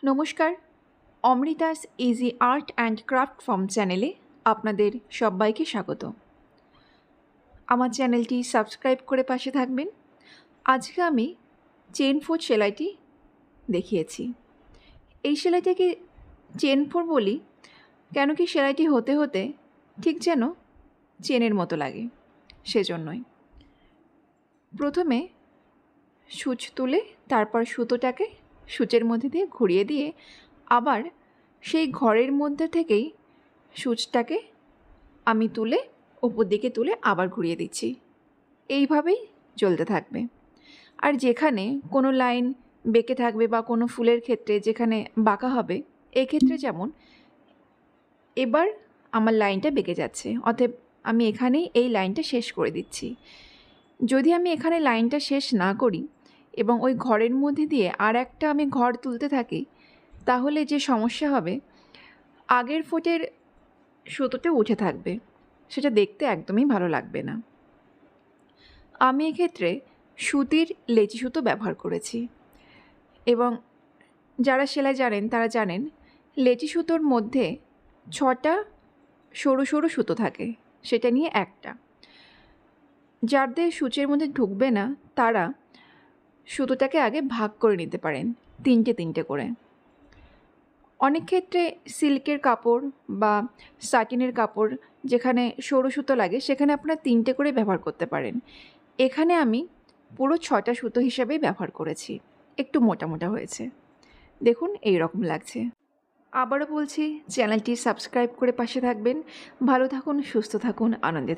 নমস্কার, Amrita's easy art and craft form চ্যানেলে আপনাদের সবাইকে স্বাগত। আমার চ্যানেলটি সাবস্ক্রাইব করে পাশে থাকবেন। আজকে আমি চেন 4 সেলাইটি দেখিয়েছি। এই সেলাইটাকে চেন 4 বলি কেন কি সেলাইটি হতে হতে ঠিক যেন চেনের মতো লাগে, সেজন্যই। প্রথমে সূচ তুলে তারপর সুতোটাকে সূচের মধ্যে দিয়ে ঘুরিয়ে দিয়ে আবার সেই ঘরের মধ্যে থেকেই সূচটাকে আমি তুলে ওপর দিকে তুলে আবার ঘুরিয়ে দিচ্ছি। এইভাবেই চলতে থাকবে। আর যেখানে কোনো লাইন বেঁকে থাকবে বা কোনো ফুলের ক্ষেত্রে যেখানে বাঁকা হবে, এই ক্ষেত্রে যেমন এবার আমার লাইনটা বেঁকে যাচ্ছে, অতএব আমি এখানেই এই লাইনটা শেষ করে দিচ্ছি। যদি আমি এখানে লাইনটা শেষ না করি এবং ওই ঘরের মধ্যে দিয়ে আর একটা আমি ঘর তুলতে থাকি, তাহলে যে সমস্যা হবে, আগের ফোঁটের সুতোটা উঠে থাকবে, সেটা দেখতে একদমই ভালো লাগবে না। আমি এক্ষেত্রে সুতির লেচি সুতো ব্যবহার করেছি এবং যারা সেলাই জানেন তারা জানেন লেচি সুতোর মধ্যে 6টা সরু সরু সুতো থাকে, সেটা নিয়ে একটা। যাদের সূচের মধ্যে ঢুকবে না তারা সুতোটাকে আগে ভাগ করে নিতে পারেন 3টে করে। অনেক ক্ষেত্রে সিল্কের কাপড় বা সাটিনের কাপড় যেখানে সরু সুতো লাগে সেখানে আপনারা 3টে করে ব্যবহার করতে পারেন। এখানে আমি পুরো 6টা সুতো হিসাবেই ব্যবহার করেছি, একটু মোটা মোটা হয়েছে। দেখুন এই রকম লাগছে। আবারও বলছি, চ্যানেলটি সাবস্ক্রাইব করে পাশে থাকবেন। ভালো থাকুন, সুস্থ থাকুন, আনন্দে থাকুন।